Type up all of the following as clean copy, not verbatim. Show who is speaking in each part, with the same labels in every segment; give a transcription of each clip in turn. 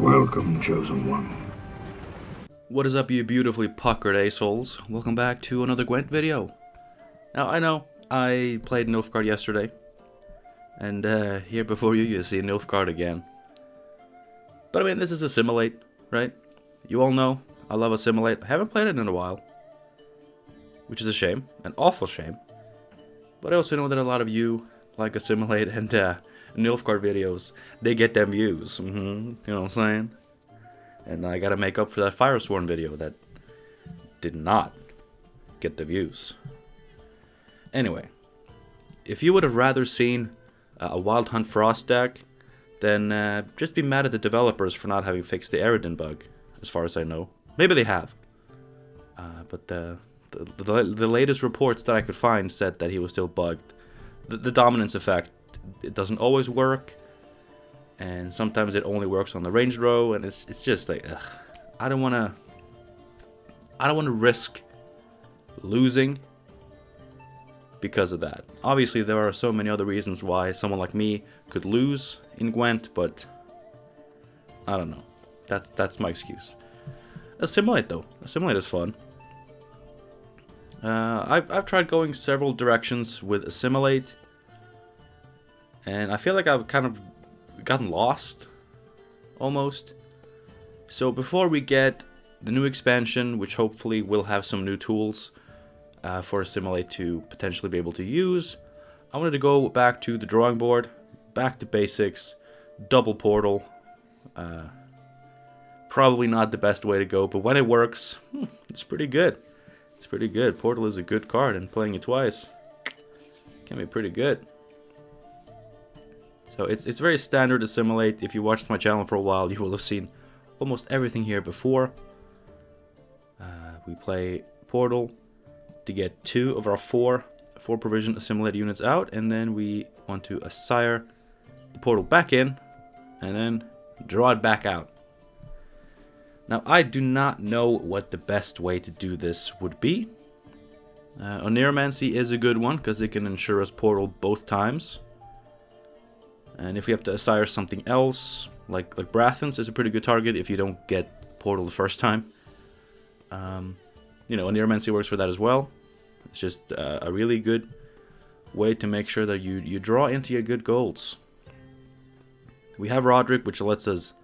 Speaker 1: Welcome, Chosen One.
Speaker 2: What is up, you beautifully puckered assholes? Welcome back to another Gwent video. Now, I know, I played Nilfgaard yesterday, and here before you see Nilfgaard again. But I mean, this is Assimilate, right? You all know, I love Assimilate. I haven't played it in a while, which is a shame, an awful shame. But I also know that a lot of you like Assimilate and Nilfgaard videos. They get them views, you know what I'm saying? And I gotta make up for that Firesworn video that did not get the views. Anyway, if you would have rather seen a Wild Hunt Frost deck, then just be mad at the developers for not having fixed the Eredin bug, as far as I know. Maybe they have. But the latest reports that I could find said that he was still bugged. The dominance effect, it doesn't always work. And sometimes it only works on the ranged row, and it's just like, ugh. I don't wanna risk losing because of that. Obviously, there are so many other reasons why someone like me could lose in Gwent, but I don't know. That's my excuse. Assimilate though. Assimilate is fun. I've tried going several directions with Assimilate, and I feel like I've kind of gotten lost, almost. So before we get the new expansion, which hopefully will have some new tools for Assimilate to potentially be able to use, I wanted to go back to the drawing board, back to basics, double portal. Probably not the best way to go, but when it works, it's pretty good. It's pretty good. Portal is a good card, and playing it twice can be pretty good. So it's very standard Assimilate. If you watched my channel for a while, you will have seen almost everything here before. We play Portal to get 2 of our 4 provision Assimilate units out, and then we want to Assire the Portal back in, and then draw it back out. Now, I do not know what the best way to do this would be. Oneiromancy is a good one, because it can ensure us Portal both times. And if we have to Assire something else, like Brathens is a pretty good target if you don't get Portal the first time. You know, Oneiromancy works for that as well. It's just a really good way to make sure that you draw into your good golds. We have Roderick, which lets us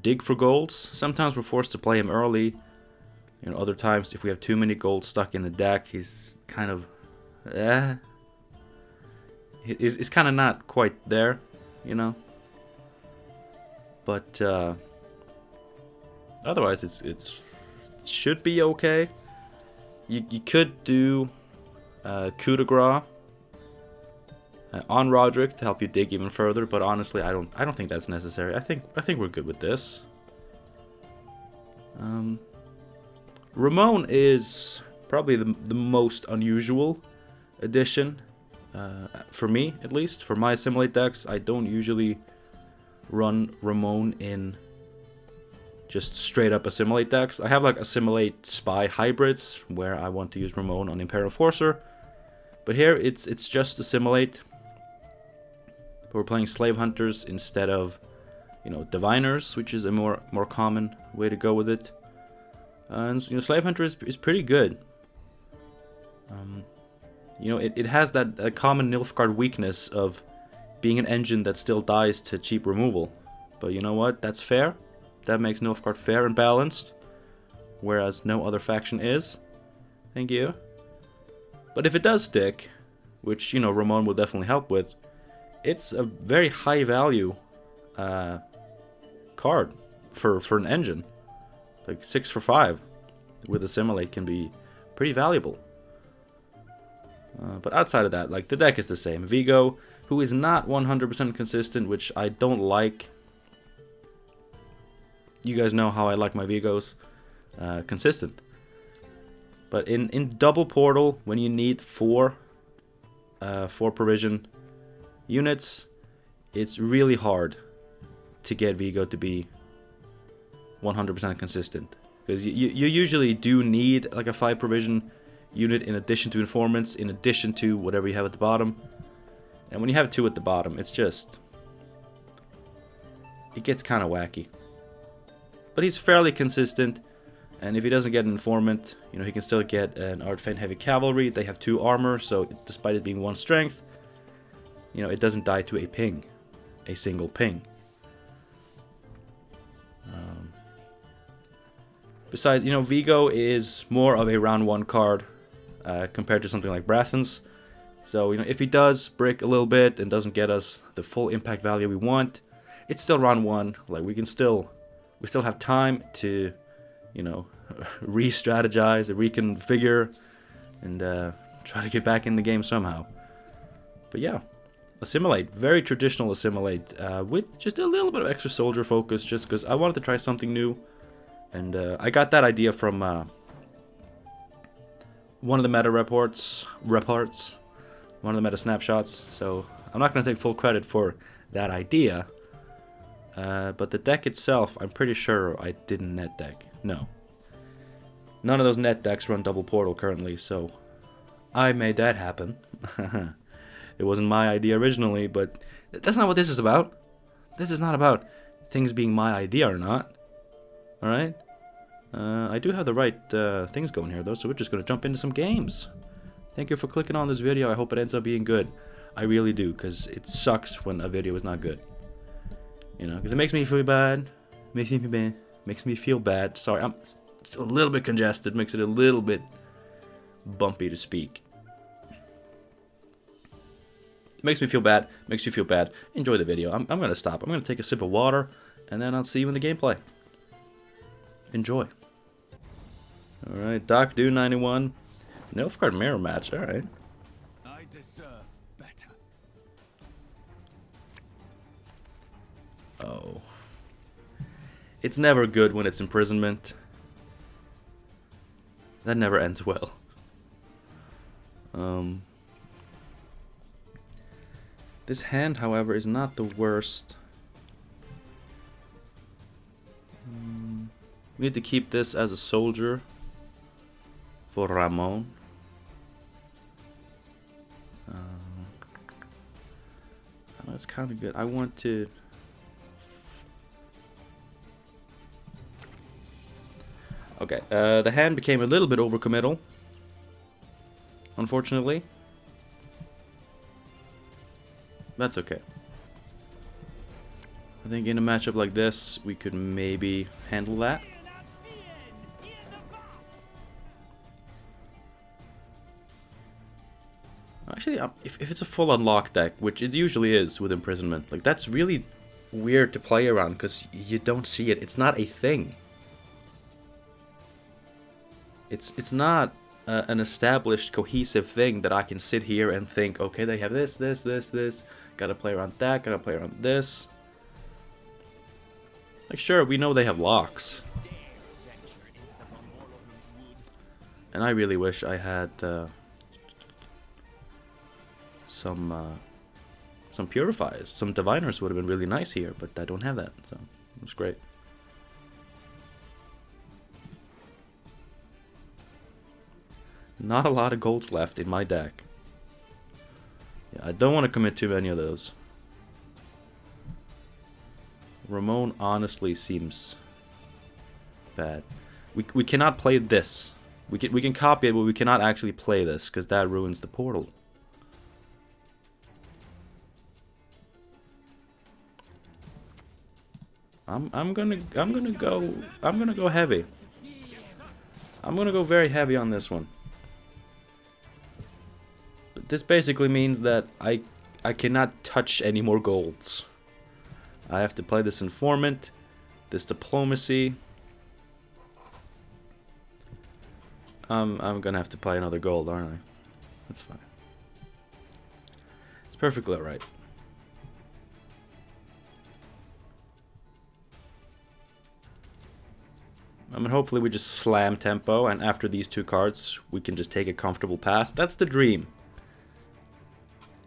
Speaker 2: dig for golds. Sometimes we're forced to play him early. You know, other times, if we have too many golds stuck in the deck, he's kind of... He's kind of not quite there, you know? But, otherwise, it should be okay. You could do coup de grace on Roderick to help you dig even further, but honestly, I don't think that's necessary. I think we're good with this. Ramon is probably the most unusual addition for me, at least for my Assimilate decks. I don't usually run Ramon in just straight up Assimilate decks. I have like Assimilate Spy hybrids where I want to use Ramon on Imperial Enforcer, but here it's just Assimilate. We're playing Slave Hunters instead of, you know, Diviners, which is a more common way to go with it. And you know, Slave Hunter is pretty good. You know, it has that common Nilfgaard weakness of being an engine that still dies to cheap removal. But you know what? That's fair. That makes Nilfgaard fair and balanced, whereas no other faction is. Thank you. But if it does stick, which, you know, Ramon will definitely help with, it's a very high value card for an engine. Like 6 for 5 with Assimilate can be pretty valuable. But outside of that, like, the deck is the same. Vigo, who is not 100% consistent, which I don't like. You guys know how I like my Vigos. Consistent. But in double portal, when you need 4 provision units, it's really hard to get Vigo to be 100% consistent. Because you usually do need like a 5 provision unit in addition to informants, in addition to whatever you have at the bottom. And when you have 2 at the bottom, it's just... it gets kind of wacky. but he's fairly consistent. And if he doesn't get an informant, you know, he can still get an Ardfane Heavy Cavalry. They have 2 armor, so despite it being 1 strength, you know, it doesn't die to a ping, a single ping. Besides, you know, Vigo is more of a round 1 card compared to something like Brathens. So, you know, if he does break a little bit and doesn't get us the full impact value we want, it's still round 1. Like, we still have time to, you know, re-strategize, reconfigure, and try to get back in the game somehow. But yeah, Assimilate, very traditional Assimilate, with just a little bit of extra soldier focus, just because I wanted to try something new. And I got that idea from one of the meta reports, one of the meta snapshots, so I'm not going to take full credit for that idea. But the deck itself, I'm pretty sure I didn't net deck. No. None of those net decks run double portal currently, so I made that happen. It wasn't my idea originally, but that's not what this is about. This is not about things being my idea or not. Alright? I do have the right things going here, though, so we're just going to jump into some games. Thank you for clicking on this video. I hope it ends up being good. I really do, because it sucks when a video is not good. You know, because it makes me feel bad. Makes me feel bad. Sorry, I'm still a little bit congested. Makes it a little bit bumpy to speak. It makes me feel bad. Makes you feel bad. Enjoy the video. I'm going to stop. I'm going to take a sip of water, and then I'll see you in the gameplay. Enjoy. Alright, Doc Do 91. Nilfgaard mirror match, alright.
Speaker 1: I deserve better.
Speaker 2: Oh. It's never good when it's imprisonment. That never ends well. This hand, however, is not the worst. We need to keep this as a soldier for Ramon. That's kind of good. I want to... Okay, the hand became a little bit overcommittal, unfortunately. That's okay. I think in a matchup like this, we could maybe handle that. Actually, if it's a full unlock deck, which it usually is with Imprisonment, like that's really weird to play around because you don't see it. It's not a thing. It's not an established, cohesive thing that I can sit here and think, okay, they have this. Gotta play around that, gotta play around this. Like, sure, we know they have locks. And I really wish I had some purifiers. Some diviners would have been really nice here, but I don't have that, so that's great. Not a lot of golds left in my deck. Yeah, I don't want to commit too many of those. Ramon honestly seems bad. We cannot play this. We can copy it, but we cannot actually play this because that ruins the portal. I'm gonna go heavy. I'm gonna go very heavy on this one. But this basically means that I cannot touch any more golds. I have to play this informant, this diplomacy. I'm gonna have to play another gold, aren't I? That's fine. It's perfectly alright. I mean, hopefully we just slam tempo, and after these 2 cards, we can just take a comfortable pass. That's the dream.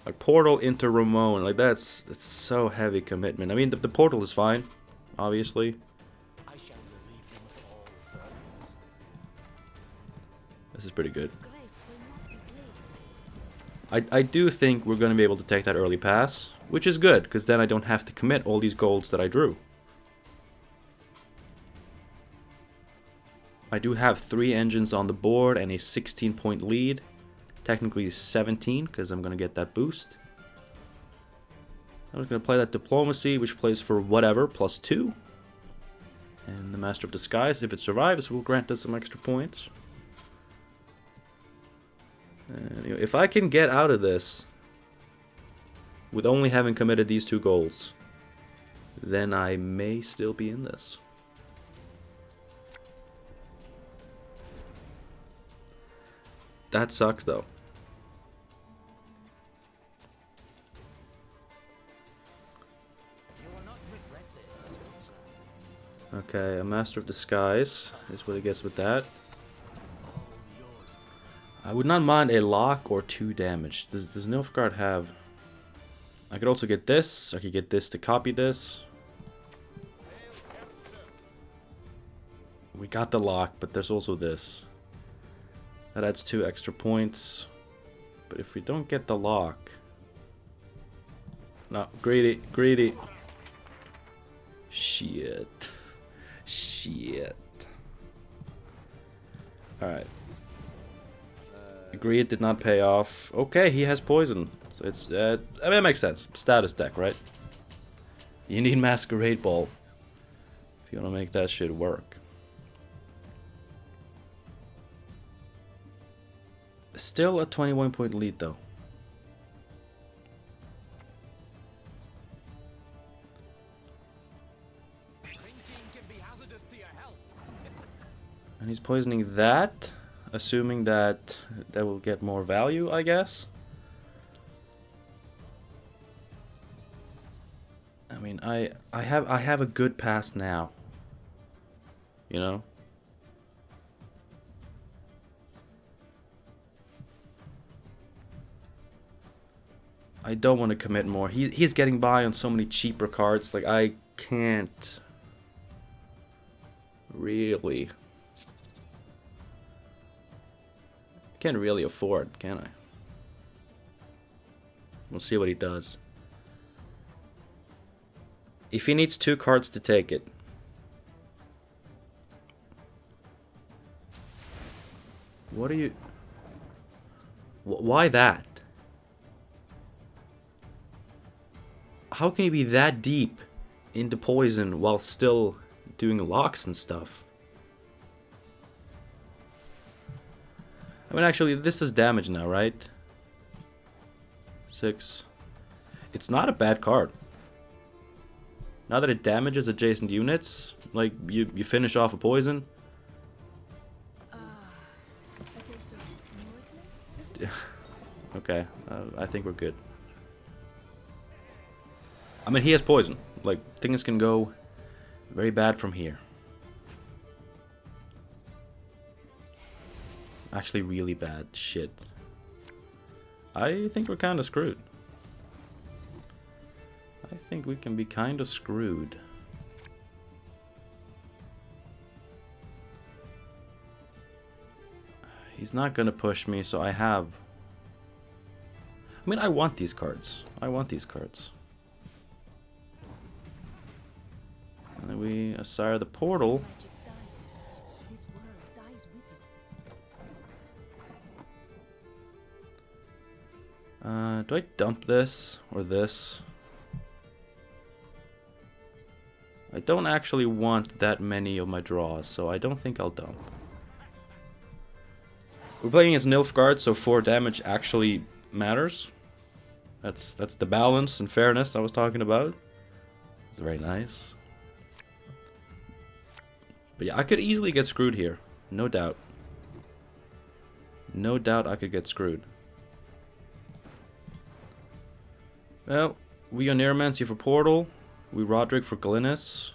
Speaker 2: Like, portal into Ramon, like, that's so heavy commitment. I mean, the portal is fine, obviously. This is pretty good. I do think we're going to be able to take that early pass, which is good, because then I don't have to commit all these golds that I drew. I do have 3 engines on the board and a 16-point lead. Technically 17 because I'm going to get that boost. I'm just going to play that Diplomacy, which plays for whatever, +2. And the Master of Disguise, if it survives, will grant us some extra points. And, you know, if I can get out of this with only having committed these 2 goals, then I may still be in this. That sucks, though. Okay, a Master of Disguise is what it gets with that. I would not mind a lock or 2 damage. Does Nilfgaard have... I could also get this. I could get this to copy this. We got the lock, but there's also this. That adds 2 extra points. But if we don't get the lock... No, greedy, greedy. Shit. Shit. Alright. Agree it did not pay off. Okay, he has poison. So it's, I mean, it makes sense. Status deck, right? You need Masquerade Ball if you want to make that shit work. Still a 21-point lead, though. And he's poisoning that, assuming that that will get more value, I guess. I mean, I have a good pass now. You know? I don't want to commit more. He's getting by on so many cheaper cards. Like, I can't really... Can't really afford, can I? We'll see what he does. If he needs 2 cards to take it. What are you... Why that? How can you be that deep into poison while still doing locks and stuff? I mean, actually, this is damage now, right? 6. It's not a bad card. Now that it damages adjacent units, like, you finish off a poison. Okay, I think we're good. I mean, he has poison. Like, things can go very bad from here. Actually, really bad shit. I think we're kind of screwed. I think we can be kind of screwed. He's not gonna push me, so I have... I mean, I want these cards. I want these cards. And then we Assire the portal. Do I dump this or this? I don't actually want that many of my draws, so I don't think I'll dump. We're playing against Nilfgaard, so 4 damage actually matters. That's the balance and fairness I was talking about. It's very nice. But yeah, I could easily get screwed here. No doubt. No doubt I could get screwed. Well, we are Neuromancy for Portal. We Roderick for Glynis.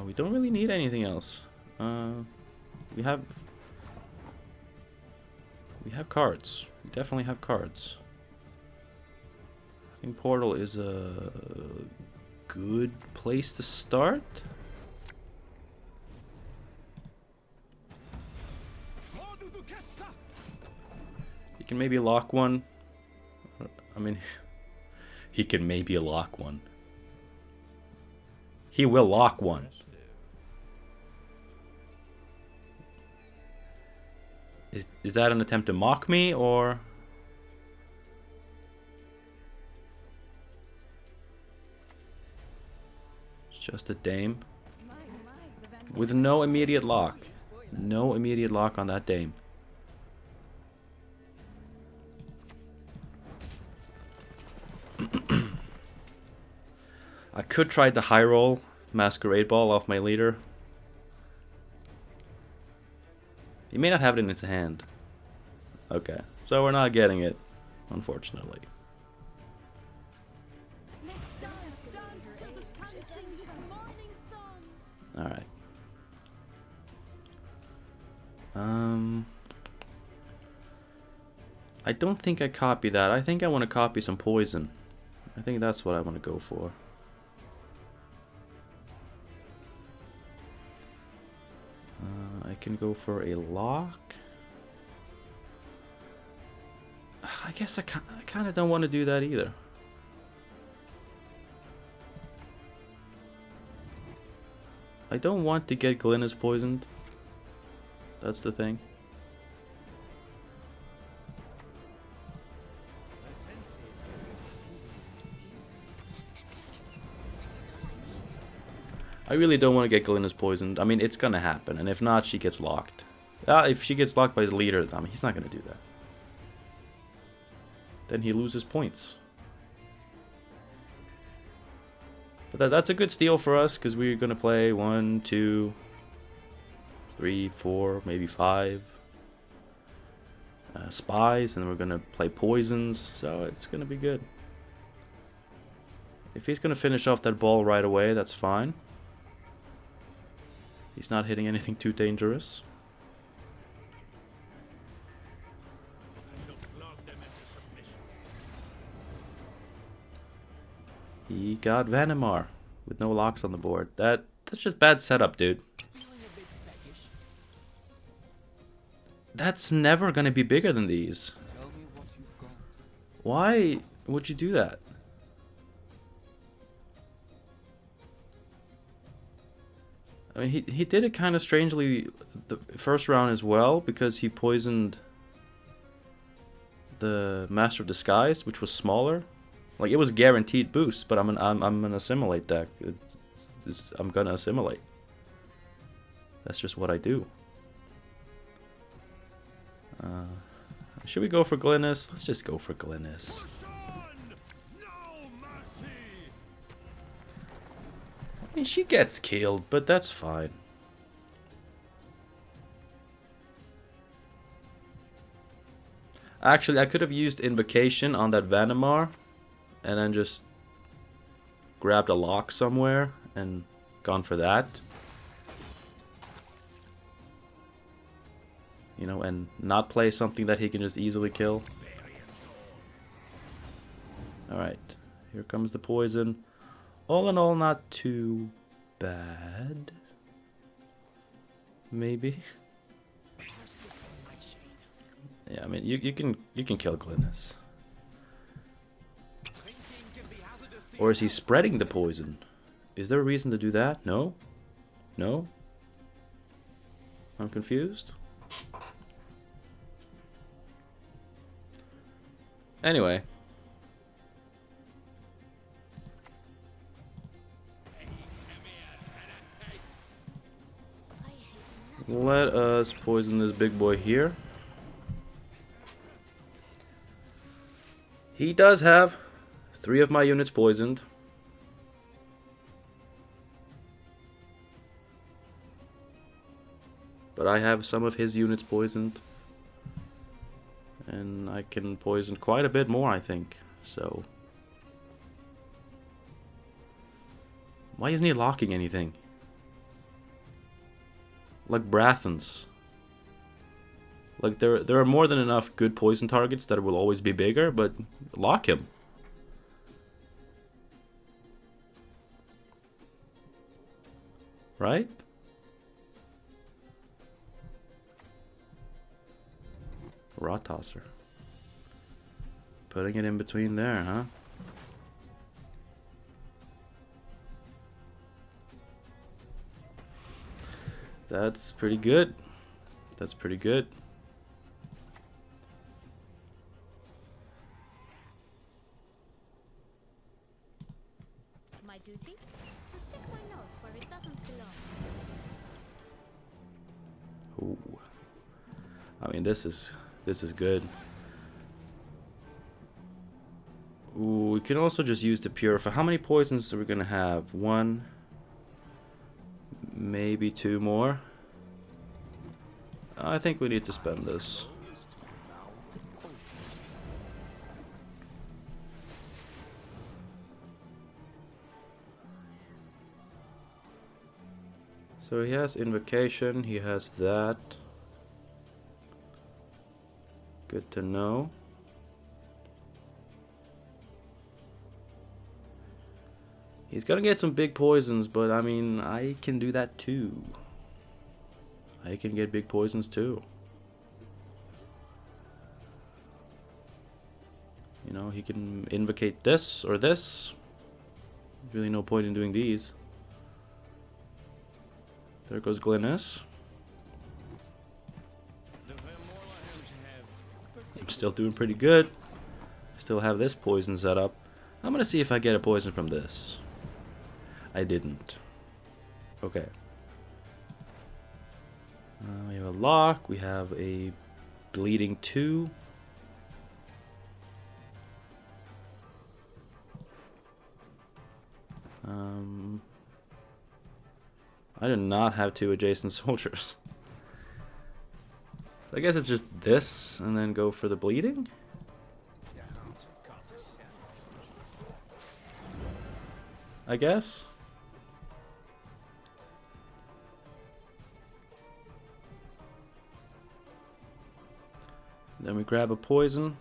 Speaker 2: We don't really need anything else. We have cards. We definitely have cards. I think Portal is a good place to start. You can maybe lock one. I mean, he can maybe lock one. He will lock one. Is that an attempt to mock me, or... It's just a dame. With no immediate lock. No immediate lock on that dame. I could try the high roll Masquerade Ball off my leader. He may not have it in his hand. Okay, so we're not getting it, unfortunately. Alright. I don't think I copy that. I think I want to copy some poison. I think that's what I want to go for. I can go for a lock. I guess I kind of don't want to do that either. I don't want to get Glynis poisoned. That's the thing. I really don't want to get Glynis poisoned. I mean, it's gonna happen, and if not, she gets locked. If she gets locked by his leader, I mean, he's not gonna do that. Then he loses points. But that's a good steal for us, because we're gonna play 1, 2, 3, 4, maybe 5 spies, and then we're gonna play poisons, so it's gonna be good. If he's gonna finish off that ball right away, that's fine. He's not hitting anything too dangerous. He got Vanimar with no locks on the board. That's just bad setup, dude. That's never gonna be bigger than these. Why would you do that? I mean, he did it kind of strangely the first round as well, because he poisoned the Master of Disguise, which was smaller. Like, it was guaranteed boost, but I'm an Assimilate deck. I'm gonna Assimilate. That's just what I do. Should we go for Glynis? Let's just go for Glynis. I mean, she gets killed, but that's fine. Actually, I could have used Invocation on that Vanimar, and then just grabbed a lock somewhere and gone for that. You know, and not play something that he can just easily kill. Alright, here comes the poison. All in all, not too bad. Maybe. Yeah, I mean, you can kill Glynis. Or is he spreading the poison? Is there a reason to do that? No? No? I'm confused. Anyway. Let us poison this big boy here. He does have 3 of my units poisoned. But I have some of his units poisoned. And I can poison quite a bit more, I think. So. Why isn't he locking anything? Like Brathens. Like, there are more than enough good poison targets that will always be bigger, but lock him. Right? Rot Tosser. Putting it in between there, huh? That's pretty good. That's pretty good.
Speaker 3: duty? To stick my nose where it doesn't belong.
Speaker 2: Ooh. I mean, this is good. Ooh, we can also just use the purify. How many poisons are we gonna have? One, maybe two more. I think we need to spend this. So he has invocation, he has that. Good to know. He's gonna get some big poisons, but I mean, I can do that too. I can get big poisons too. You know, he can invocate this or this. There's really no point in doing these. There goes Glynis. I'm still doing pretty good. Still have this poison set up. I'm gonna see if I get a poison from this. I didn't. Okay. We have a lock. We have a bleeding 2. I do not have 2 adjacent soldiers. I guess it's just this, and then go for the bleeding? I guess? Then we grab a poison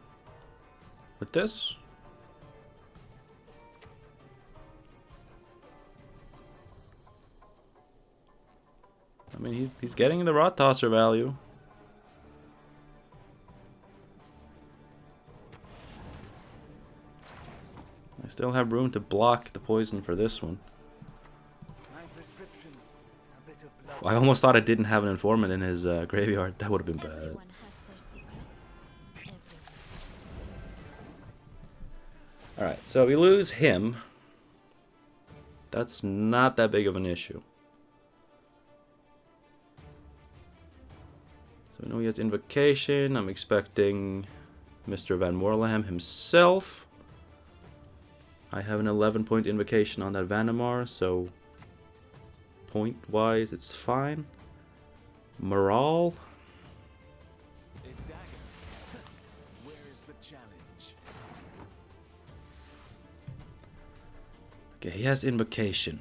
Speaker 2: with this. I mean, he's getting the rot tosser value. I still have room to block the poison for this one. I almost thought I didn't have an informant in his graveyard. That would have been bad. Alright, so we lose him. That's not that big of an issue. So we know he has invocation. I'm expecting Mr. Van Morleham himself. I have an 11-point invocation on that Vanamar, so point-wise it's fine. Morale.
Speaker 1: Where is the challenge?
Speaker 2: Okay, he has invocation.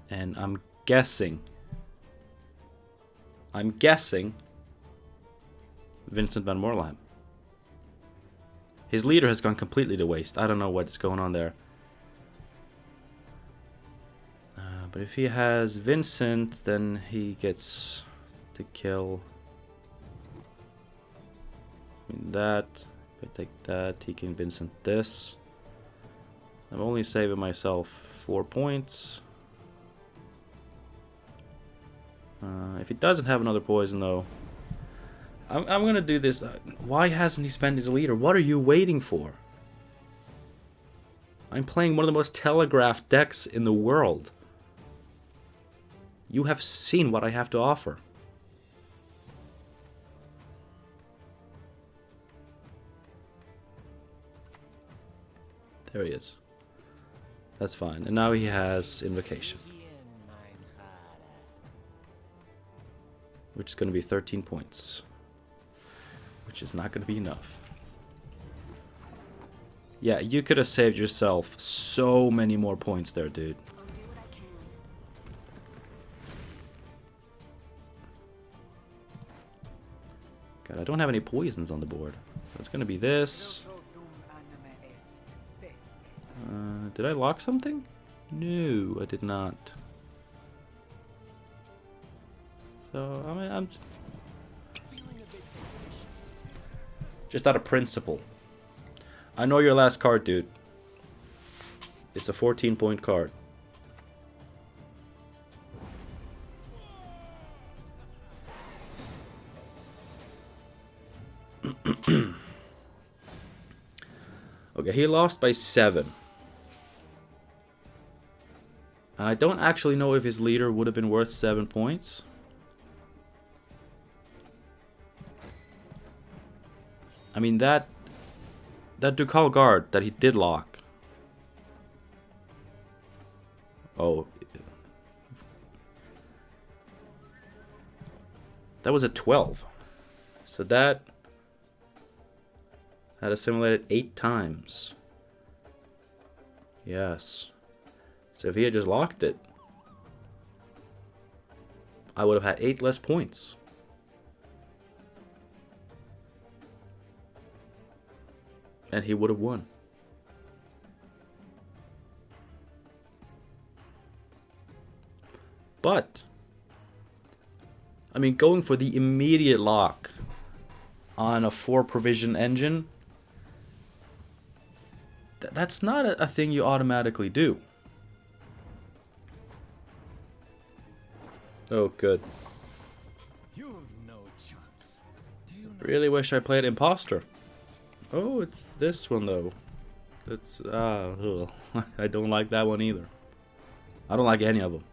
Speaker 2: And I'm guessing Vincent Van Morleham. His leader has gone completely to waste. I don't know what's going on there. But if he has Vincent, then he gets to kill. I mean that. If I take that, he can Vincent this. I'm only saving myself 4 points. If he doesn't have another poison, though, I'm gonna do this. Why hasn't he spent his leader? What are you waiting for? I'm playing one of the most telegraphed decks in the world. You have seen what I have to offer. There he is. That's fine. And now he has invocation, which is going to be 13 points. Which is not going to be enough. Yeah, you could have saved yourself so many more points there, dude.
Speaker 3: I'll do what I can.
Speaker 2: God, I don't have any poisons on the board. So it's going to be this. Did I lock something? No, I did not. So, I mean, I'm just out of principle. I know your last card, dude. It's a 14-point card. Okay, he lost by 7. And I don't actually know if his leader would have been worth 7 points. I mean, that Ducal Guard that he did lock. Oh. That was a 12. So that had assimilated 8 times. Yes. So if he had just locked it, I would have had 8 less points. And he would have won. But, I mean, going for the immediate lock on a 4 provision engine, that's not a thing you automatically do. Oh, good.
Speaker 1: You have no chance. Do you
Speaker 2: Really wish I played Imposter. Oh, it's this one though. That's ugh. I don't like that one either. I don't like any of them.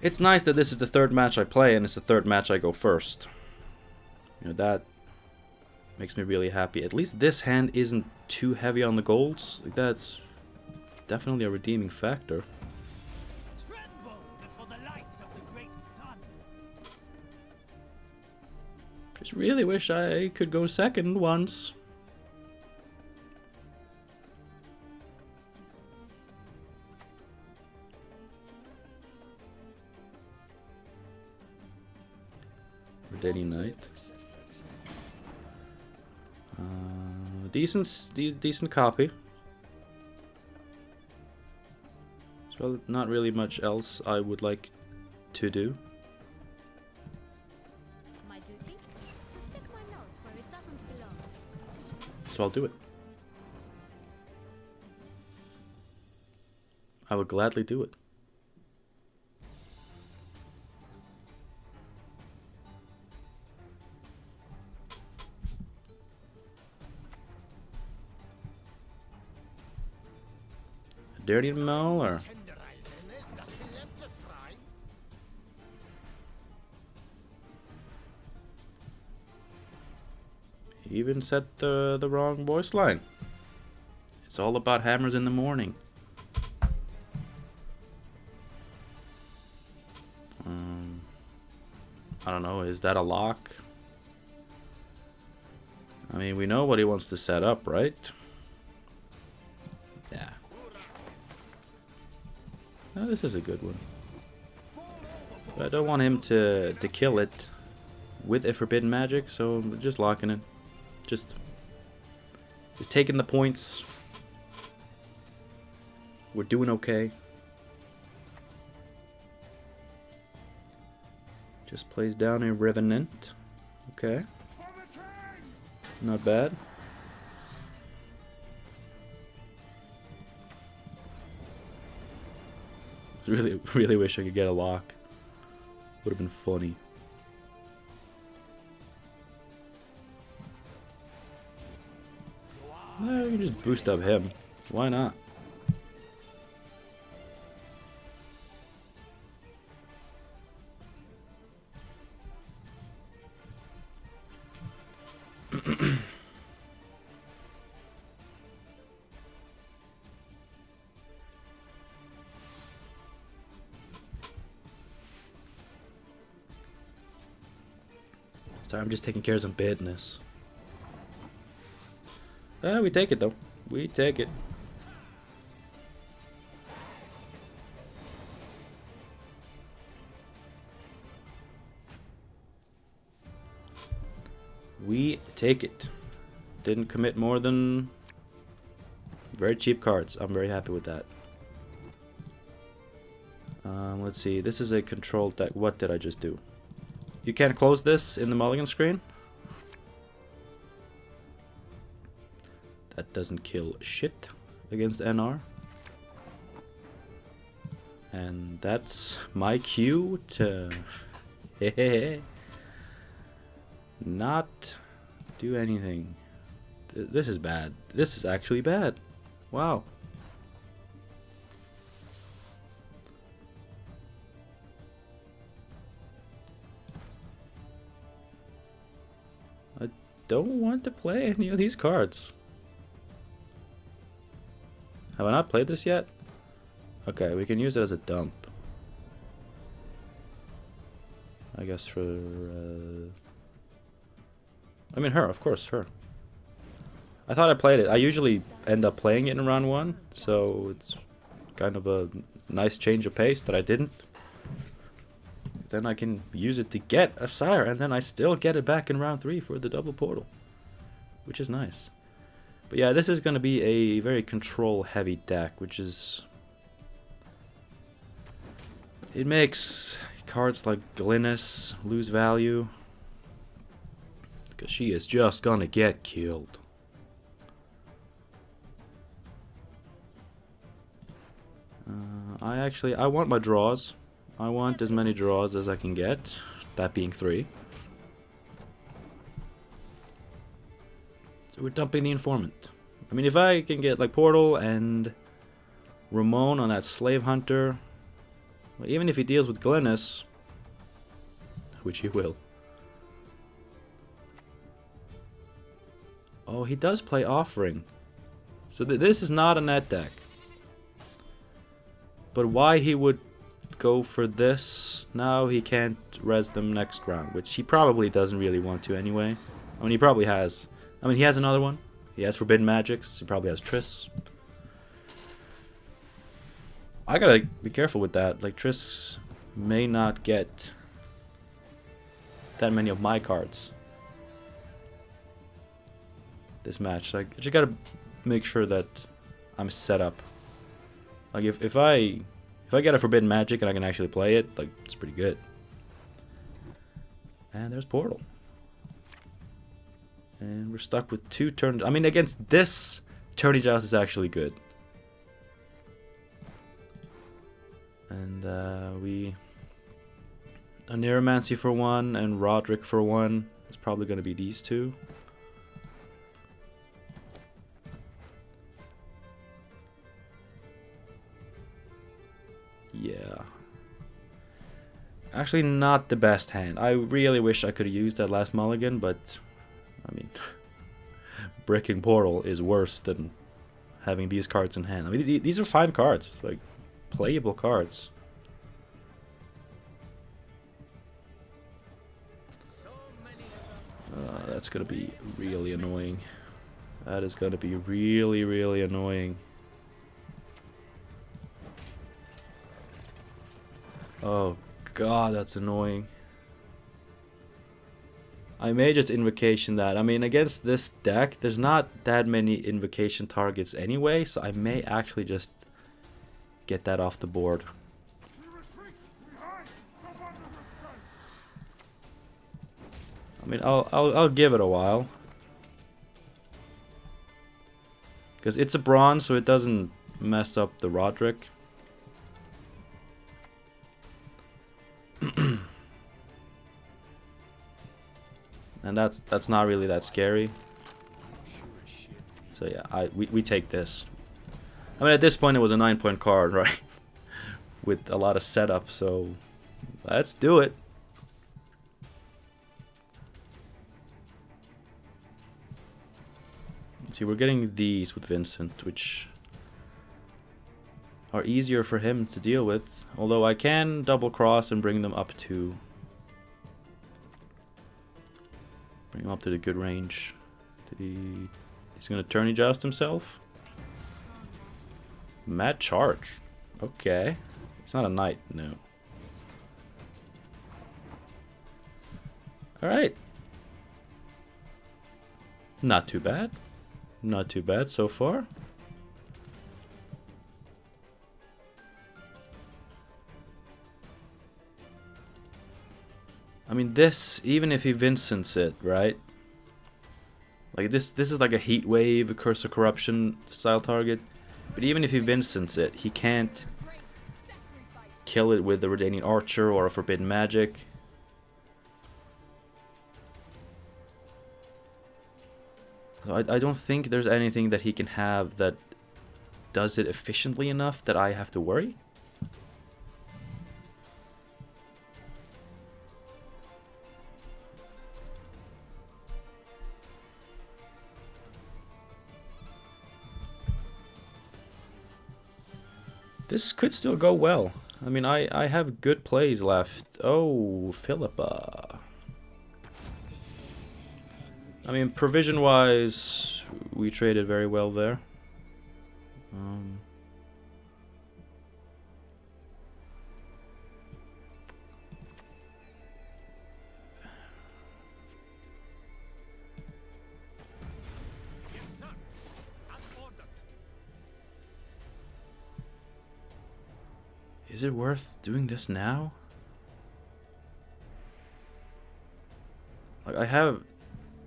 Speaker 2: It's nice that this is the 3rd match I play and it's the 3rd match I go first. You know, that makes me really happy. At least this hand isn't too heavy on the golds. Like, that's definitely a redeeming factor.
Speaker 1: tremble before the light of the great sun?
Speaker 2: Just really wish I could go second once. Daily Night. Decent copy. So not really much else I would like to do.
Speaker 3: My duty? To stick my nose where it doesn't belong.
Speaker 2: So I'll do it. I would gladly do it. Dirty Mauler. He even set the wrong voice line. It's all about hammers in the morning. I don't know, is that a lock? I mean, we know what he wants to set up, right? Yeah. No, this is a good one. But I don't want him to kill it with a forbidden magic, so I'm just locking it. Just taking the points. We're doing okay. Just plays down a Revenant. Okay. Not bad. Really wish I could get a lock. Would have been funny. No, we can just boost up him. Why not? Sorry, I'm just taking care of some business. We take it though. We take it. We take it. Didn't commit more than very cheap cards. I'm very happy with that. Let's see. This is a controlled deck. What did I just do? You can't close this in the mulligan screen? That doesn't kill shit against NR. And that's my cue to not do anything. This is bad. This is actually bad. Wow. I don't want to play any of these cards. Have I not played this yet? Okay, we can use it as a dump. I guess for... I mean her, of course, her. I thought I played it. I usually end up playing it in round 1, so it's kind of a nice change of pace that I didn't. Then I can use it to get a sire, and then I still get it back in round 3 for the double portal, which is nice. But yeah, this is going to be a very control-heavy deck, which is... It makes cards like Glynis lose value, because she is just going to get killed. I want my draws. I want as many draws as I can get, that being 3. So we're dumping the Informant. I mean, if I can get like Portal and Ramon on that Slave Hunter, well, even if he deals with Glynis, which he will. Oh, he does play Offering. So this is not a net deck. But why he would go for this, now he can't res them next round, which he probably doesn't really want to anyway. I mean, he probably has. I mean, he has another one. He has Forbidden Magics. He probably has Triss. I gotta be careful with that. Like, Triss may not get that many of my cards this match. So I just gotta make sure that I'm set up. Like, if I get a Forbidden Magic and I can actually play it, like, it's pretty good. And there's Portal. And we're stuck with 2 turns. I mean, against this, Tourney Joust is actually good. And a Neuromancy for 1 and Roderick for 1. It's probably going to be these 2. Yeah. Actually, not the best hand. I really wish I could have used that last mulligan, but I mean, bricking Portal is worse than having these cards in hand. I mean, these are fine cards, like playable cards. That's gonna be really annoying. That is gonna be really, really annoying. Oh god, that's annoying. I may just Invocation that. I mean, against this deck, there's not that many Invocation targets anyway, so I may actually just get that off the board. I mean, I'll give it a while. Because it's a bronze, so it doesn't mess up the Roderick. And that's not really that scary. So yeah, we take this. I mean, at this point it was a 9-point card, right? With a lot of setup, so let's do it. Let's see, we're getting these with Vincent, which are easier for him to deal with. Although I can double cross and bring them up to the good range. He's gonna Tourney Joust himself? Mad Charge. Okay. It's not a knight, no. Alright. Not too bad. Not too bad so far. I mean, this, even if he Vincents it, right? Like, this is like a Heat Wave, a Curse of Corruption style target. But even if he Vincents it, he can't kill it with a Redeeming Archer or a Forbidden Magic. So I don't think there's anything that he can have that does it efficiently enough that I have to worry. This could still go well. I mean, I have good plays left. Oh, Philippa. I mean, provision-wise, we traded very well there. Is it worth doing this now? Like, I have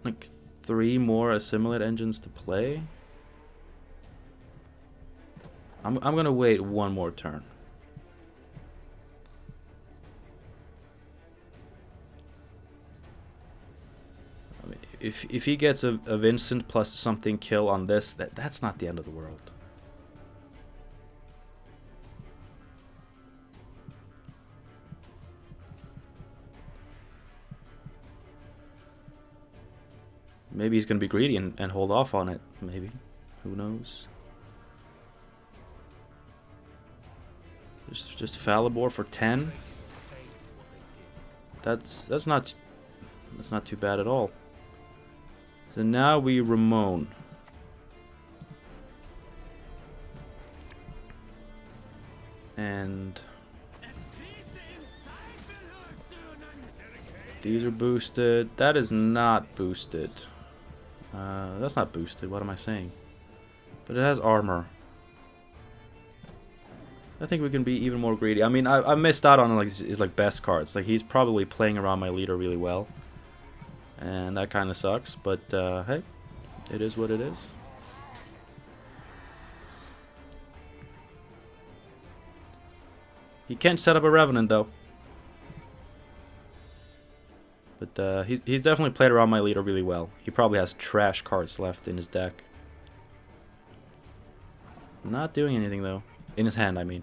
Speaker 2: like 3 more Assimilate engines to play. I'm gonna wait one more turn. I mean, if he gets a Vincent plus something kill on this, that's not the end of the world. Maybe he's gonna be greedy and hold off on it. Maybe, who knows? Just Falibor for 10. That's not too bad at all. So now we Ramon. And these are boosted. That is not boosted. That's not boosted. What am I saying? But it has armor. I think we can be even more greedy. I mean, I missed out on like his like best cards. Like, he's probably playing around my leader really well, and that kind of sucks. But hey, it is what it is. He can't set up a Revenant though. But he's definitely played around my leader really well. He probably has trash cards left in his deck. Not doing anything though. In his hand, I mean.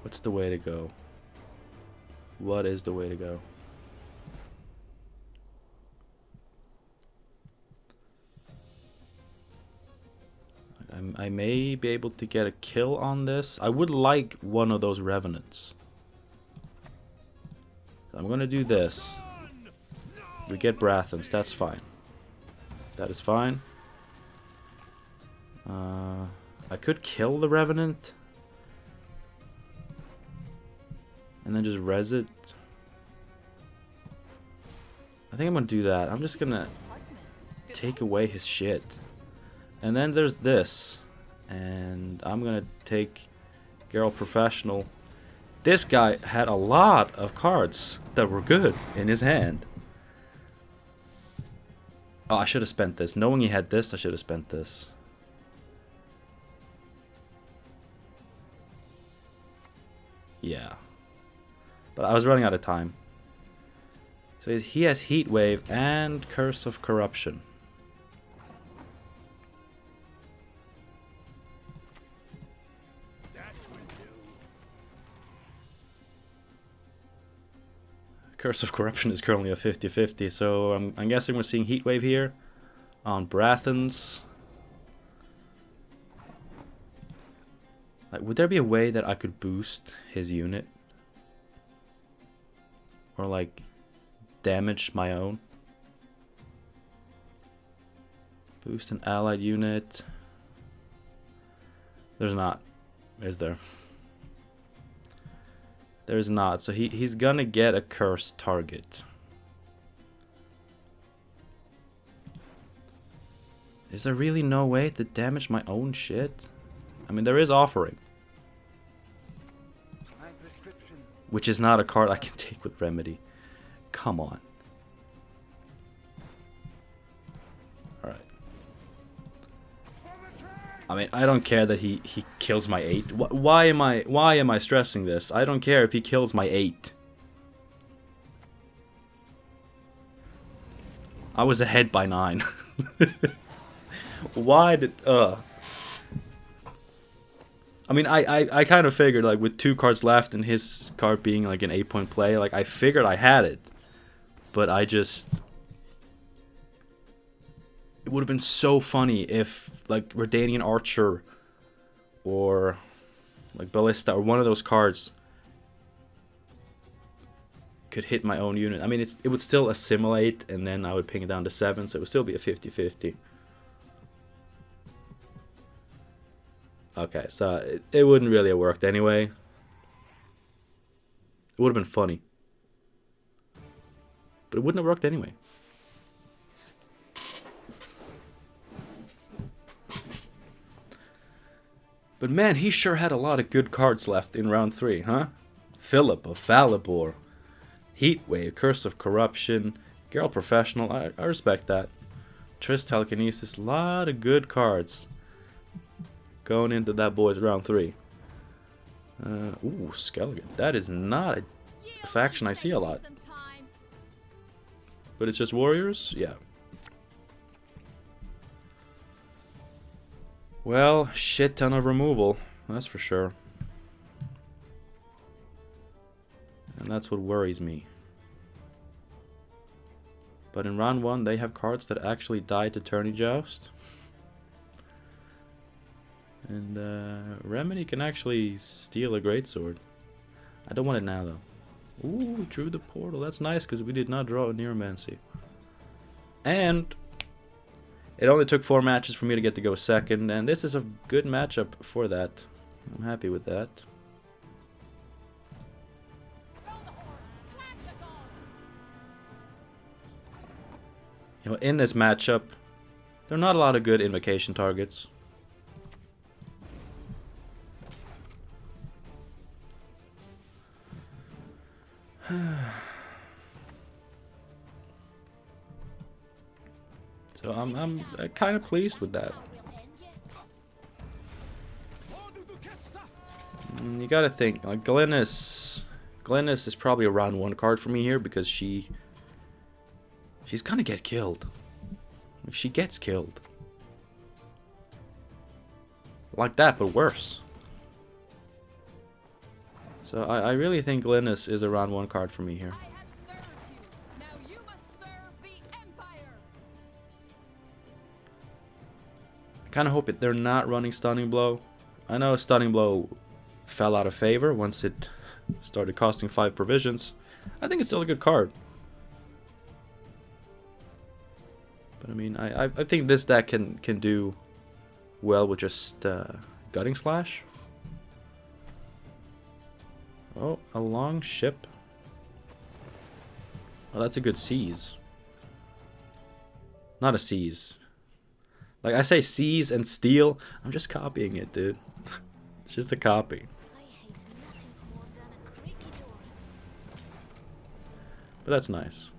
Speaker 2: What's the way to go? What is the way to go? I may be able to get a kill on this. I would like one of those Revenants. I'm gonna do this. We get Brathens, that's fine. That is fine. I could kill the Revenant and then just res it. I think I'm gonna do that. I'm just gonna take away his shit. And then there's this. And I'm gonna take Geralt Professional. This guy had a lot of cards that were good in his hand. Oh, I should have spent this. Knowing he had this, I should have spent this. Yeah. But I was running out of time. So he has Heat Wave and Curse of Corruption. Curse of Corruption is currently a 50-50, so I'm guessing we're seeing Heat Wave here on Brathens. Like, would there be a way that I could boost his unit? Or like damage my own? Boost an allied unit. There's not, is there? There's not, so he's gonna get a cursed target. Is there really no way to damage my own shit? I mean, there is Offering, which is not a card I can take with Remedy. Come on. Alright. I mean, I don't care that he kills my 8. Why am I stressing this? I don't care if he kills my 8. I was ahead by 9. Why did I mean, I kind of figured, like, with 2 cards left and his card being like an 8-point play, like, I figured I had it. But I just... It would have been so funny if, like, Redanian Archer or, like, Ballista or one of those cards could hit my own unit. I mean, it would still assimilate, and then I would ping it down to 7, so it would still be a 50-50. Okay, so it wouldn't really have worked anyway. It would have been funny. But it wouldn't have worked anyway. But man, he sure had a lot of good cards left in round 3, huh? Philip of Valibor, Heatwave, Curse of Corruption, Girl Professional, I respect that. Triss Telekinesis, a lot of good cards going into that boy's round 3. Ooh, Skellige. That is not a faction I see a lot. But it's just warriors? Yeah. Well, shit ton of removal, that's for sure. And that's what worries me. But in round 1, they have cards that actually die to Tourney Joust. And Remedy can actually steal a greatsword. I don't want it now, though. Ooh, drew the portal. That's nice, because we did not draw a Neuromancy. And it only took 4 matches for me to get to go second, and this is a good matchup for that. I'm happy with that. You know, in this matchup, there are not a lot of good invocation targets. So I'm kind of pleased with that. You gotta think, like, Glennis is probably a round 1 card for me here, because she's gonna get killed. Like, she gets killed. Like that, but worse. So I really think Glennis is a round 1 card for me here. I kind of hope they're not running Stunning Blow. I know Stunning Blow fell out of favor once it started costing 5 provisions. I think it's still a good card. But I mean, I think this deck can do well with just Gutting Slash. Oh, a long ship. Oh, that's a good seize. Not a seize. Like, I say seize and steal. I'm just copying it, dude. It's just a copy. But that's nice.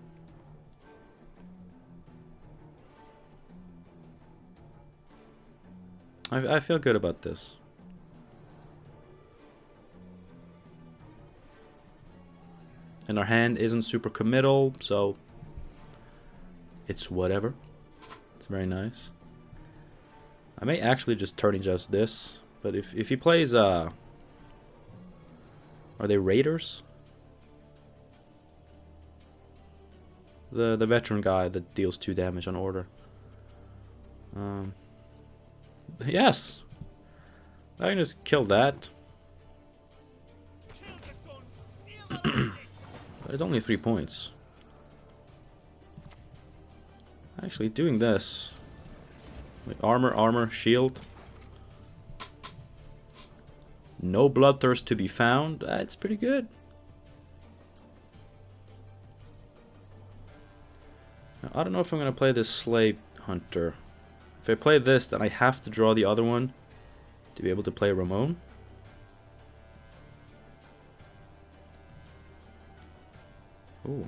Speaker 2: I feel good about this. And our hand isn't super committal, so it's whatever. It's very nice. I may actually just Tourney Joust this, but if he plays are they Raiders? The veteran guy that deals 2 damage on order. Yes. I can just kill that. But it's only 3 points. Actually, doing this. Like armor, shield. No bloodthirst to be found. That's pretty good. Now, I don't know if I'm going to play this Slave Hunter. If I play this, then I have to draw the other one to be able to play Ramon. Ooh.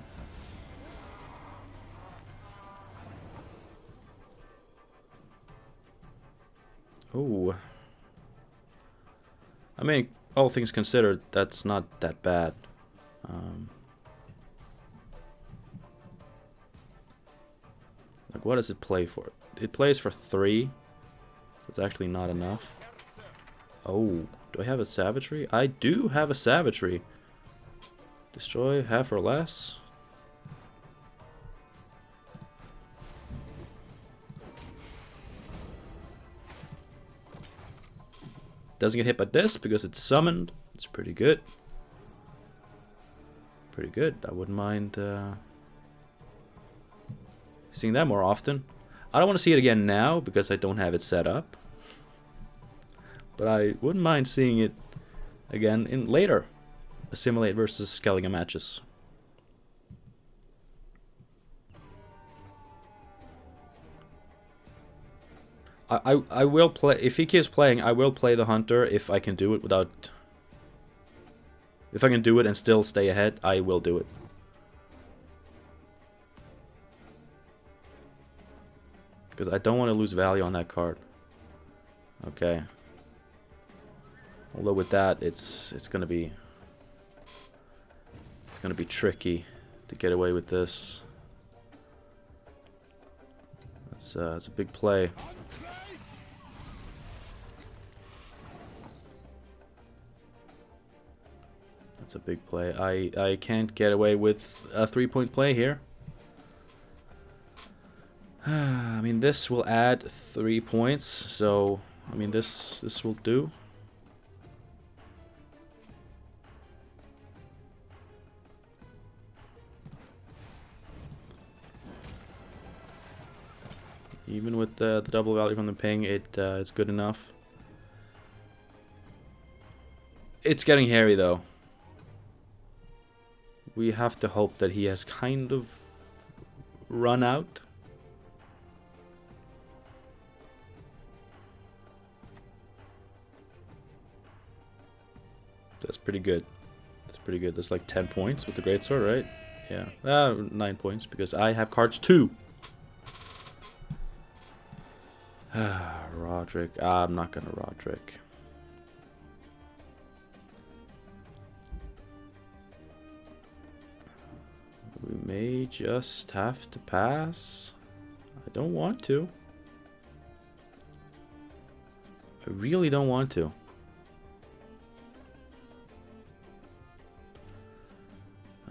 Speaker 2: Oh. I mean, all things considered, that's not that bad. Like, what does it play for? It plays for 3. So it's actually not enough. Oh, do I have a savagery? I do have a savagery. Destroy half or less. Doesn't get hit by this because it's summoned. It's pretty good. Pretty good. I wouldn't mind seeing that more often. I don't want to see it again now because I don't have it set up. But I wouldn't mind seeing it again in later Assimilate versus Skellige matches. I will play, if he keeps playing, I will play the Hunter if I can do it without... If I can do it and still stay ahead, I will do it. Because I don't want to lose value on that card. Okay. Although with that, it's gonna be tricky to get away with this. It's a big play. That's a big play. I can't get away with a 3-point play here. I mean, this will add 3 points, so I mean this will do. Even with the double value from the ping, it's good enough. It's getting hairy though. We have to hope that he has kind of run out. That's pretty good. That's pretty good. That's like 10 points with the greatsword, right? Yeah. 9 points because I have cards too. Roderick. I'm not gonna Roderick. We may just have to pass. I don't want to. I really don't want to.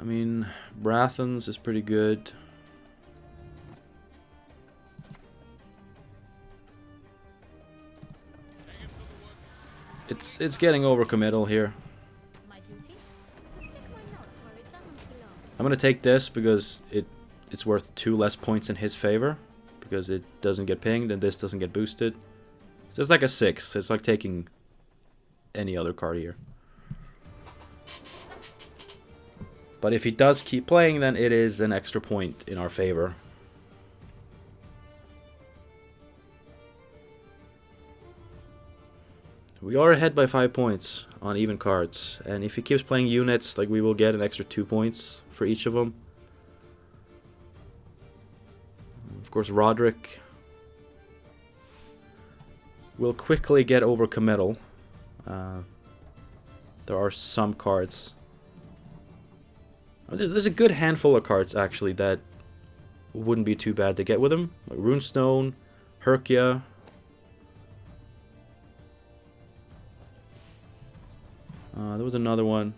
Speaker 2: I mean, Brathens is pretty good. It's getting overcommittal here.
Speaker 3: My duty? To stick my nose where it doesn't belong.
Speaker 2: I'm gonna take this because it's worth 2 less points in his favor because it doesn't get pinged and this doesn't get boosted. So it's like a 6. It's like taking any other card here. But if he does keep playing, then it is an extra point in our favor. We are ahead by 5 points on even cards. And if he keeps playing units, like we will get an extra 2 points for each of them. Of course, Roderick will quickly get overcommittal. There are some cards. There's a good handful of cards, actually, that wouldn't be too bad to get with him. Like Runestone, Herkia. There was another one.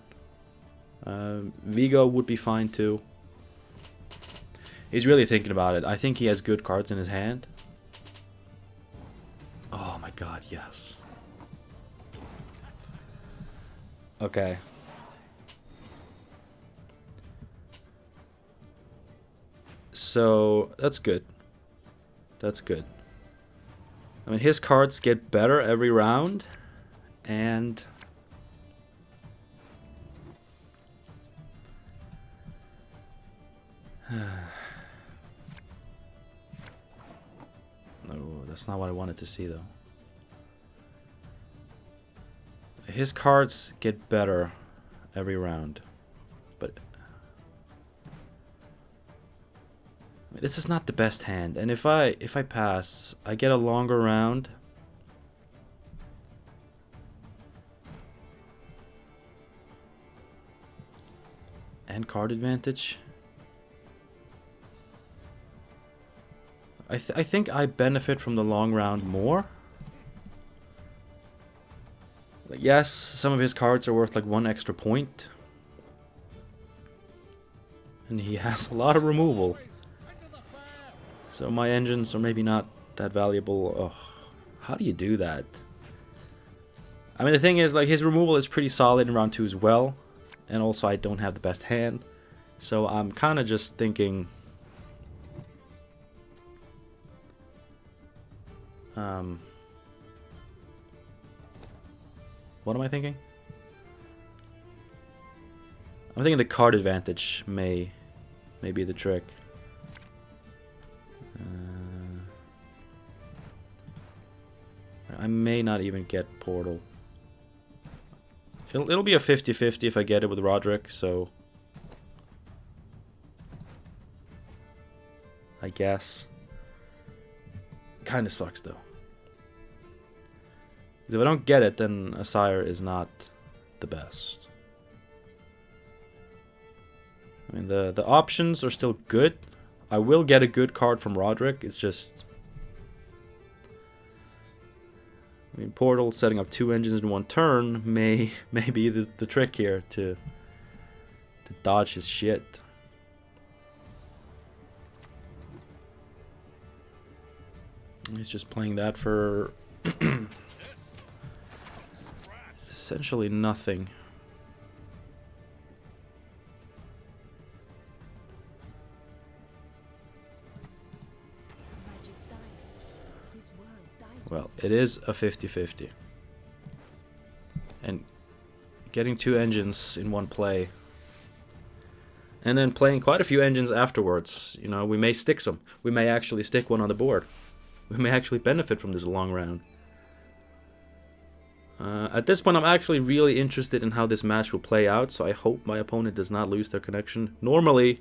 Speaker 2: Vigo would be fine, too. He's really thinking about it. I think he has good cards in his hand. Oh my god, yes. Okay. So, that's good. That's good. I mean, his cards get better every round. And... no, that's not what I wanted to see, though. His cards get better every round. But... this is not the best hand, and if I pass, I get a longer round. And card advantage. I think I benefit from the long round more. Like, yes, some of his cards are worth like 1 extra point. And he has a lot of removal. So my engines are maybe not that valuable. Oh, how do you do that? I mean, the thing is, like, his removal is pretty solid in round 2 as well. And also, I don't have the best hand. So I'm kind of just thinking... what am I thinking? I'm thinking the card advantage may be the trick. I may not even get Portal. It'll be a 50-50 if I get it with Roderick, so... I guess. Kinda sucks though. Because if I don't get it, then a Sire is not the best. I mean, the options are still good. I will get a good card from Roderick, it's just... I mean, Portal setting up 2 engines in 1 turn may be the trick here to dodge his shit. He's just playing that for essentially nothing. Well, it is a 50-50. And getting 2 engines in 1 play. And then playing quite a few engines afterwards. You know, we may stick some. We may actually stick one on the board. We may actually benefit from this long round. At this point, I'm actually really interested in how this match will play out. So I hope my opponent does not lose their connection. Normally,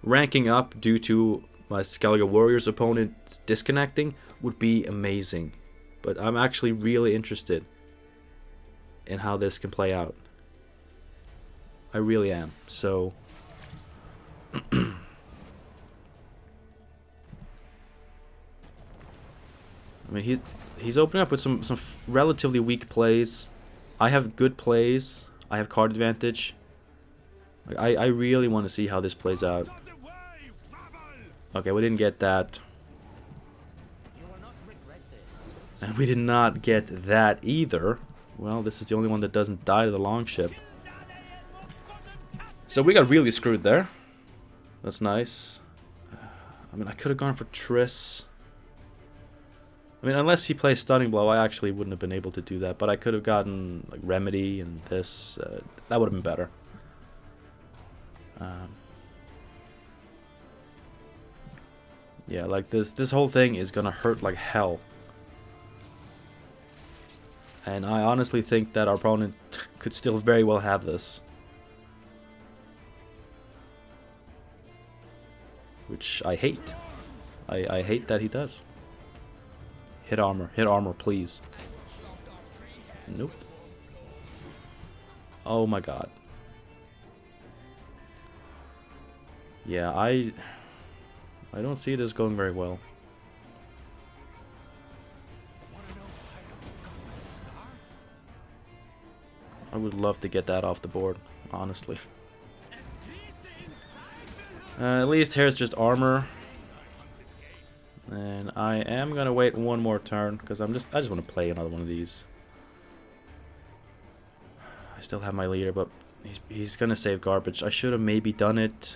Speaker 2: ranking up due to my Skellige Warriors opponent disconnecting would be amazing. But I'm actually really interested in how this can play out. I really am. So... I mean, he's opening up with some relatively weak plays. I have good plays. I have card advantage. Like, I really want to see how this plays out. Okay, we didn't get that. And we did not get that either. Well, this is the only one that doesn't die to the longship. So we got really screwed there. That's nice. I mean, I could have gone for Triss. I mean, unless he plays Stunning Blow, I actually wouldn't have been able to do that. But I could have gotten like Remedy and this. That would have been better. Yeah, like this whole thing is gonna hurt like hell. And I honestly think that our opponent could still very well have this. Which I hate. I hate that he does. Hit armor, please. Nope. Oh my god. Yeah, I don't see this going very well. I would love to get that off the board, honestly. At least here's just armor. And I am gonna wait 1 more turn because I just want to play another one of these. I still have my leader, but he's gonna save garbage. I should have maybe done it,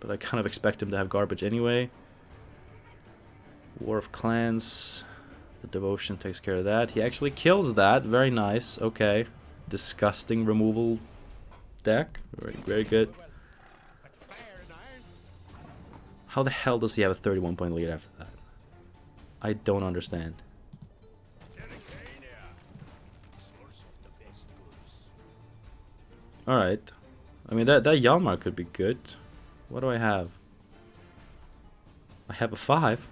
Speaker 2: but I kind of expect him to have garbage anyway. War of Clans. The devotion takes care of that. He actually kills that. Very nice. Okay. Disgusting removal deck. Very, very good. How the hell does he have a 31-point lead after that? I don't understand. Alright. I mean, that Hjalmar could be good. What do I have? I have a 5.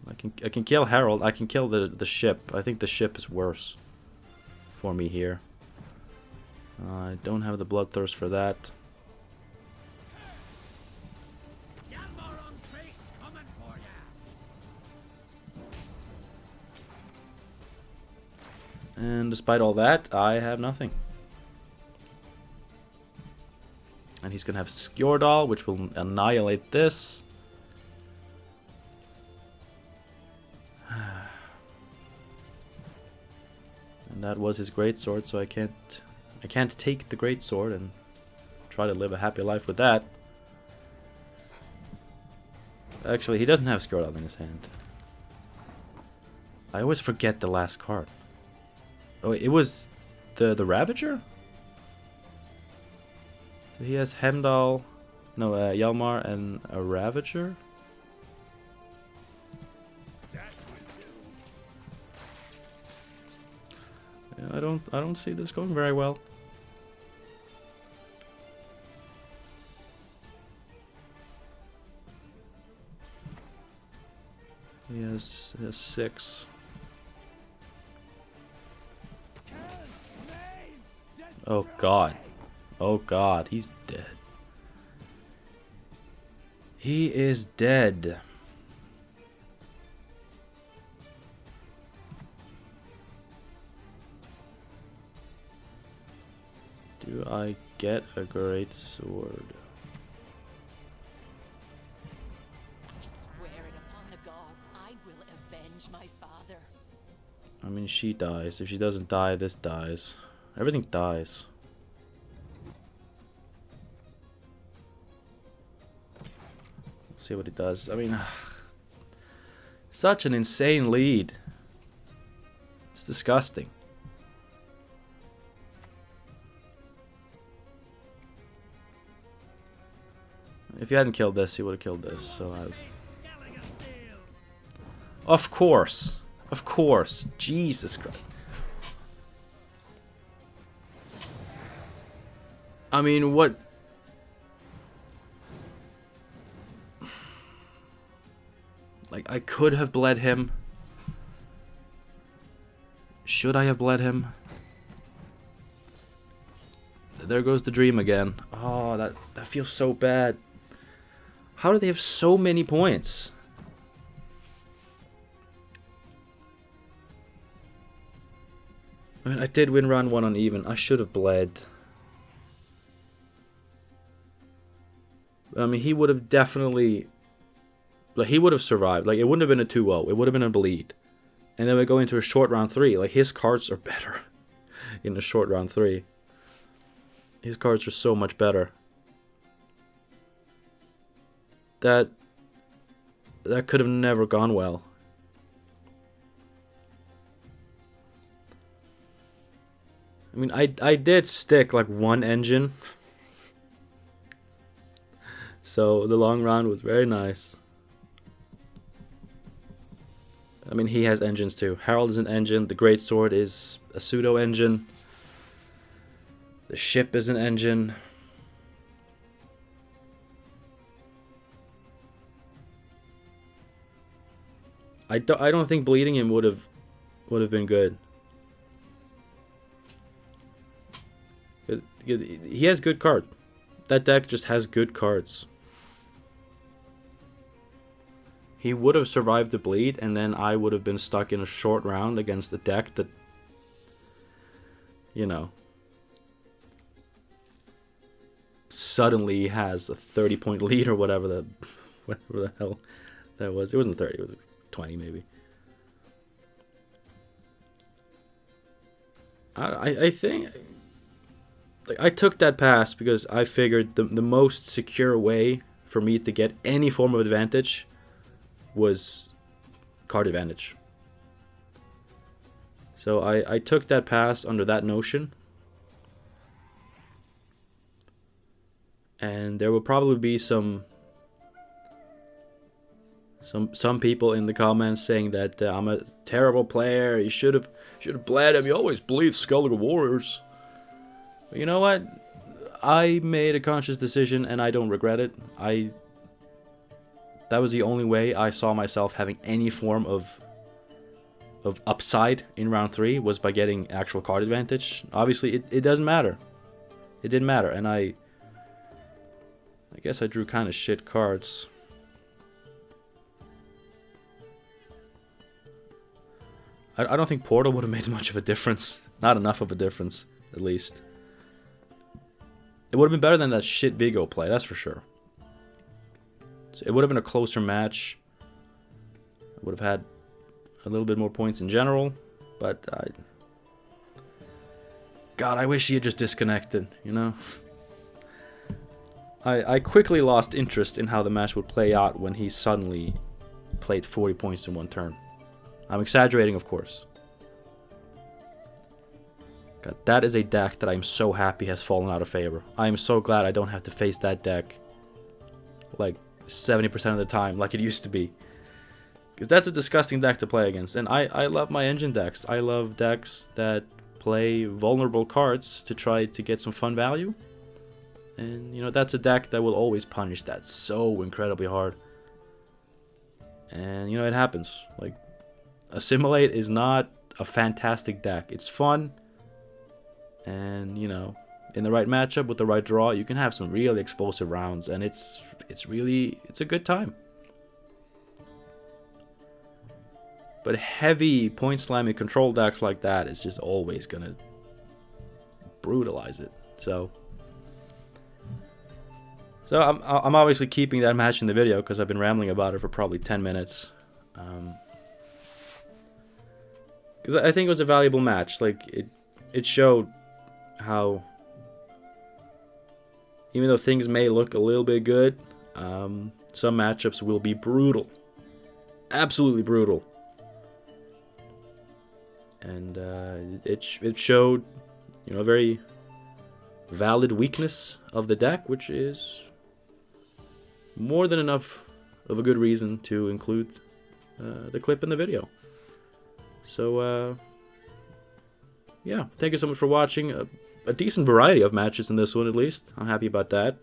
Speaker 2: I can kill Harold. I can kill the ship. I think the ship is worse for me here. I don't have the bloodthirst for that. And despite all that, I have nothing. And he's gonna have Skjordal, which will annihilate this. And that was his greatsword, so I can't take the greatsword and try to live a happy life with that. Actually, he doesn't have Skjordal in his hand. I always forget the last card. Oh, it was the Ravager? So he has Hemdall, no, Hjalmar and a Ravager? Yeah, I don't see this going very well. He has 6. Oh god. Oh god, he's dead. He is dead. Do I get a great sword?
Speaker 4: I swear it upon the gods, I will avenge my father.
Speaker 2: I mean, she dies. If she doesn't die, this dies. Everything dies. Let's see what it does. I mean, such an insane lead. It's disgusting. If you hadn't killed this, he would have killed this. So of course. Of course. Jesus Christ. I mean, what? Like, I could have bled him. Should I have bled him? There goes the dream again. Oh, that feels so bad. How do they have so many points? I mean, I did win round 1 on even. I should have bled. I mean, he would have definitely... Like, he would have survived. Like, it wouldn't have been a 2-0. It would have been a bleed. And then we go into a short round 3. Like, his cards are better in a short round 3. His cards are so much better. That could have never gone well. I mean, I did stick, like, 1 engine. So, the long round was very nice. I mean, he has engines too. Harold is an engine. The Greatsword is a pseudo engine. The ship is an engine. I don't think bleeding him would have been good. He has good cards. That deck just has good cards. He would have survived the bleed, and then I would have been stuck in a short round against a deck that, you know, suddenly has a 30-point lead or whatever the hell that was. It wasn't 30, it was 20 maybe. I think, like, I took that pass because I figured the most secure way for me to get any form of advantage was card advantage. So I took that pass under that notion. And there will probably be some people in the comments saying that I'm a terrible player. You should have bled him. You always bleed Skulliger Warriors. But you know what? I made a conscious decision and I don't regret it. That was the only way I saw myself having any form of upside in round 3 was by getting actual card advantage. Obviously, it doesn't matter. it didn't matter. And I guess I drew kind of shit cards. I don't think Portal would have made much of a difference. Not enough of a difference, at least. It would have been better than that shit Vigo play, that's for sure. So it would have been a closer match. I would have had a little bit more points in general, but God, I wish he had just disconnected, you know? I quickly lost interest in how the match would play out when he suddenly played 40 points in one turn. I'm exaggerating, of course. God, that is a deck that I'm so happy has fallen out of favor. I am so glad I don't have to face that deck like 70% of the time like it used to be. Because that's a disgusting deck to play against. And I love my engine decks. I love decks that play vulnerable cards to try to get some fun value. And, you know, that's a deck that will always punish that so incredibly hard. And, you know, it happens. Like, Assimilate is not a fantastic deck. It's fun. And, you know, in the right matchup with the right draw, you can have some really explosive rounds. And it's a good time. But heavy point slamming control decks like that is just always going to brutalize it. So I'm obviously keeping that match in the video because I've been rambling about it for probably 10 minutes. Because I think it was a valuable match. Like, it showed how, even though things may look a little bit good, some matchups will be brutal. Absolutely brutal. And it showed, you know, a very valid weakness of the deck, which is more than enough of a good reason to include the clip in the video. So, yeah, thank you so much for watching. A decent variety of matches in this one, at least. I'm happy about that.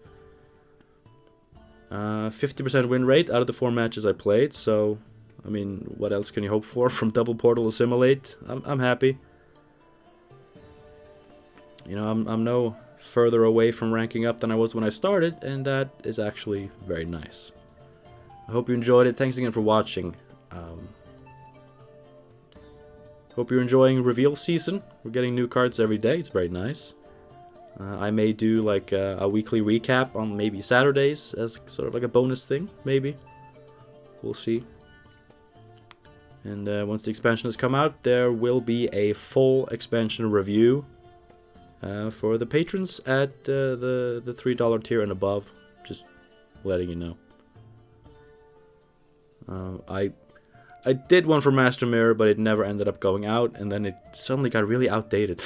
Speaker 2: 50% win rate out of the 4 matches I played, so, I mean, what else can you hope for from Double Portal Assimilate? I'm happy. You know, I'm no further away from ranking up than I was when I started, and that is actually very nice. I hope you enjoyed it. Thanks again for watching. Hope you're enjoying reveal season. We're getting new cards every day. It's very nice. I may do like a weekly recap on maybe Saturdays as sort of like a bonus thing, maybe. We'll see. And once the expansion has come out, there will be a full expansion review for the patrons at the $3 tier and above. Just letting you know. I did one for Master Mirror, but it never ended up going out, and then it suddenly got really outdated.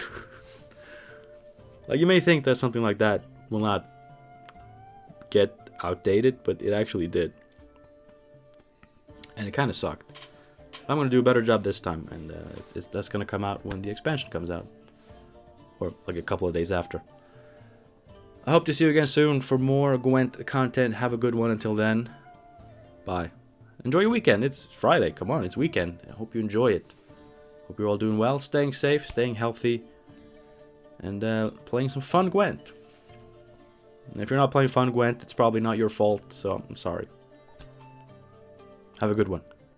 Speaker 2: Like, you may think that something like that will not get outdated, but it actually did. And it kind of sucked. I'm going to do a better job this time, and that's going to come out when the expansion comes out. Or like a couple of days after. I hope to see you again soon for more Gwent content. Have a good one until then. Bye. Enjoy your weekend. It's Friday. Come on, it's weekend. I hope you enjoy it. Hope you're all doing well, staying safe, staying healthy, and playing some fun Gwent. And if you're not playing fun Gwent, it's probably not your fault, so I'm sorry. Have a good one.